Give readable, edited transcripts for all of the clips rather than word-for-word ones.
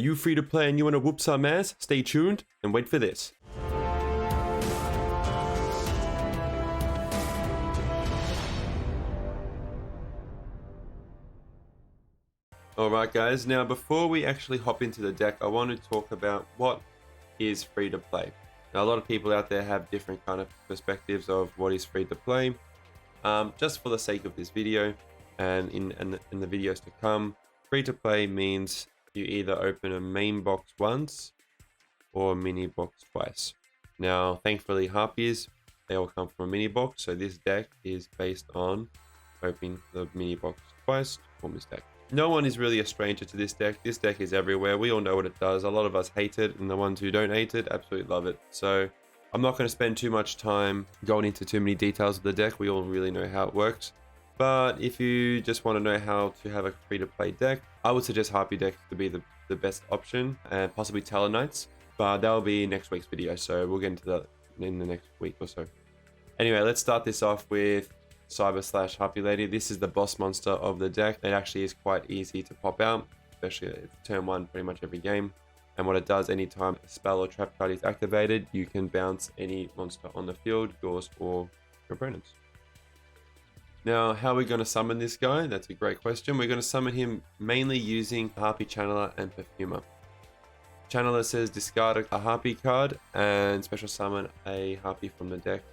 you free to play and you want to whoop some ass? Stay tuned and wait for this. Alright guys, now before we actually hop into the deck, I want to talk about what is free to play. Now a lot of people out there have different kind of perspectives of what is free to play. Just for the sake of this video and in the videos to come, free to play means you either open a main box once or a mini box twice. Now thankfully Harpies, they all come from a mini box, so this deck is based on opening the mini box twice to form this deck. No one is really a stranger to this deck. This deck is everywhere. We all know what it does. A lot of us hate it, and the ones who don't hate it absolutely love it. So I'm not going to spend too much time going into too many details of the deck. We all really know how it works. But if you just want to know how to have a free-to-play deck, I would suggest Harpy deck to be the best option, and possibly Talonites. But that will be next week's video, so we'll get into that in the next week or so. Anyway, let's start this off with Cyber / Harpy Lady. This is the boss monster of the deck. It actually is quite easy to pop out, especially at turn 1 pretty much every game. And what it does, anytime a spell or trap card is activated, you can bounce any monster on the field, yours or your opponent's. Now, how are we going to summon this guy? That's a great question. We're going to summon him mainly using Harpy Channeler and Perfumer. Channeler says discard a Harpy card and special summon a Harpy from the deck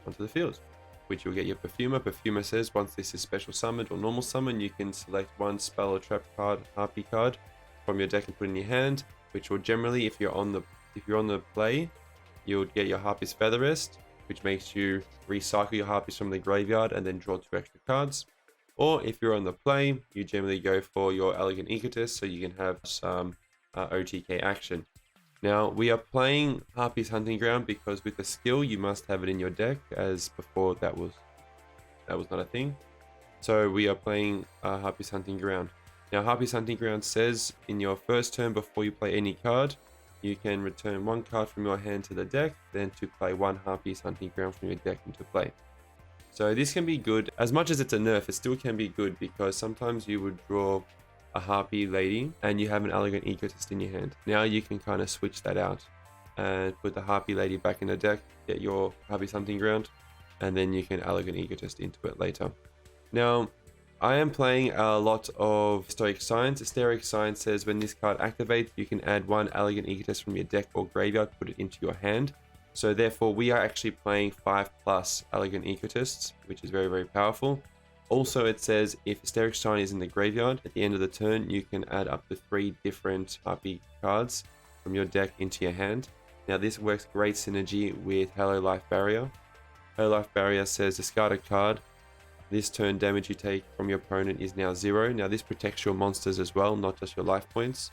onto the field, which you'll get your Perfumer. Perfumer says once this is special summoned or normal summon, you can select one spell or trap card, Harpy card from your deck and put in your hand, which will generally, if you're on the play, you'll get your Harpy's Feather Rest, which makes you recycle your Harpies from the graveyard and then draw 2 extra cards. Or if you're on the play, you generally go for your Elegant Egotist, so you can have some OTK action. Now, we are playing Harpy's Hunting Ground because with the skill, you must have it in your deck, as before that was not a thing. So we are playing Harpy's Hunting Ground. Now, Harpy's Hunting Ground says in your first turn before you play any card, you can return 1 card from your hand to the deck, then to play 1 Harpy's Hunting Ground from your deck into play. So this can be good. As much as it's a nerf, it still can be good because sometimes you would draw a Harpy Lady and you have an Elegant Egotist in your hand. Now you can kind of switch that out and put the Harpy Lady back in the deck, get your Harpy's Hunting Ground, and then you can Elegant Egotist into it later. Now, I am playing a lot of Stoic Science. Stoic Science says when this card activates, you can add 1 Elegant Egotist from your deck or graveyard, put it into your hand. So therefore, we are actually playing 5+ Elegant Egotists, which is very, very powerful. Also, it says if Stoic Shine is in the graveyard, at the end of the turn, you can add up to 3 different Harpy cards from your deck into your hand. Now, this works great synergy with Hello Life Barrier. Hello Life Barrier says discard a card. This turn damage you take from your opponent is now 0. Now, this protects your monsters as well, not just your life points.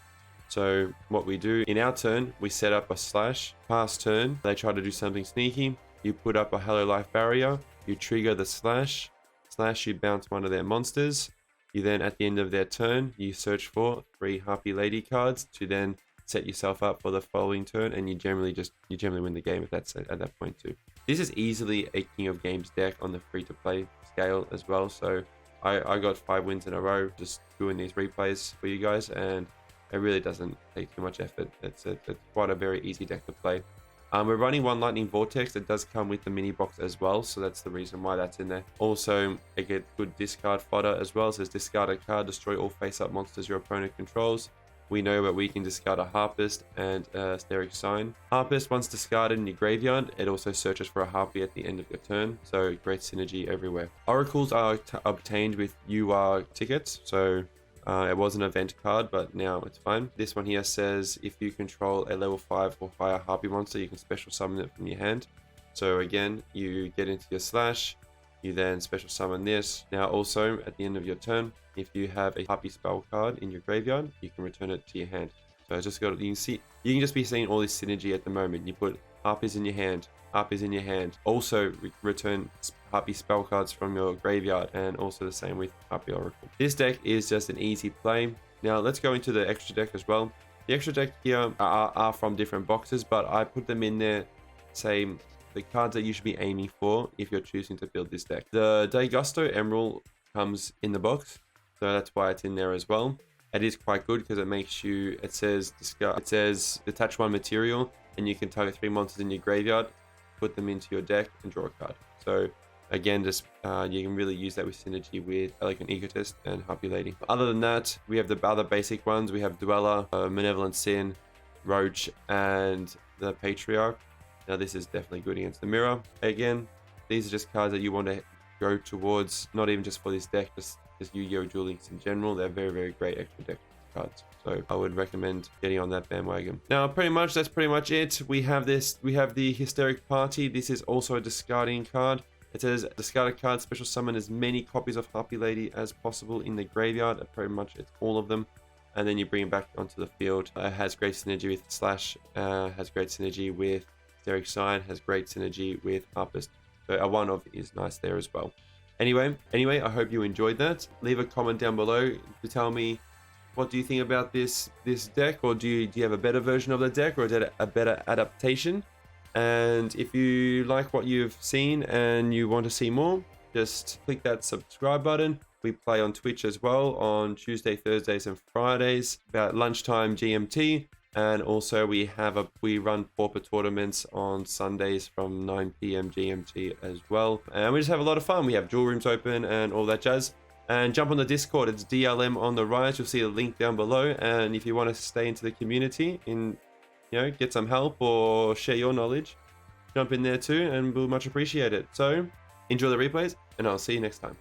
So what we do, in our turn, we set up a slash. Past turn, they try to do something sneaky. You put up a Hello Life Barrier. You trigger the slash. Slash, you bounce one of their monsters. You then, at the end of their turn, you search for 3 Harpy Lady cards to then set yourself up for the following turn, and you generally win the game if that's at that point too. This is easily a King of Games deck on the free-to-play scale as well. So I got 5 wins in a row just doing these replays for you guys, and it really doesn't take too much effort. It's quite a very easy deck to play. We're running 1 Lightning Vortex. It does come with the mini box as well, so that's the reason why that's in there. Also, it gets good discard fodder as well. It says discard a card, destroy all face-up monsters your opponent controls. We know that we can discard a Harpist and a Stoic Sign. Harpist, once discarded in your graveyard, it also searches for a Harpy at the end of your turn, so great synergy everywhere. Oracles are obtained with UR tickets, so it was an event card, but now it's fine. This one here says if you control a level 5 or higher Harpy monster, you can special summon it from your hand. So again, you get into your slash, you then special summon this. Now also, at the end of your turn, if you have a Harpy spell card in your graveyard, you can return it to your hand. So it's just got, you can just be seeing all this synergy at the moment. You put Harpies in your hand, Harpies in your hand. Also return Harpy spell cards from your graveyard, and also the same with Harpy Oracle. This deck is just an easy play. Now let's go into the extra deck as well. The extra deck here are from different boxes, but I put them in there, say the cards that you should be aiming for if you're choosing to build this deck. The Daigusto Emerald comes in the box, so that's why it's in there as well. It is quite good because it makes you, it says detach one material, and you can target 3 monsters in your graveyard, put them into your deck, and draw a card. So again, just you can really use that with synergy with Elegant Egotist and Harpy Lady. Other than that, we have the other basic ones. We have Dweller, Malevolent Sin, Roach, and the Patriarch. Now this is definitely good against the mirror. Again, these are just cards that you want to go towards, not even just for this deck, just Yu-Gi-Oh! Duel Links in general. They're very, very great extra deck cards. So I would recommend getting on that bandwagon. Now, that's pretty much it. We have the Hysteric Party. This is also a discarding card. It says discard a card, special summon as many copies of Harpy Lady as possible in the graveyard. Pretty much it's all of them. And then you bring it back onto the field. It has great synergy with Slash, has great synergy with Hysteric Sign, has great synergy with Harpist. So a one-of is nice there as well. Anyway, I hope you enjoyed that. Leave a comment down below to tell me what do you think about this deck, or do you have a better version of the deck, or is it a better adaptation? And if you like what you've seen and you want to see more, just click that subscribe button. We play on Twitch as well on Tuesday, Thursdays, and Fridays about lunchtime GMT. And also we run Pauper tournaments on Sundays from 9 p.m. GMT as well. And we just have a lot of fun. We have duel rooms open and all that jazz. And jump on the Discord. It's DLM on the right. You'll see a link down below. And if you want to stay into the community, get some help or share your knowledge, jump in there too, and we'll much appreciate it. So enjoy the replays, and I'll see you next time.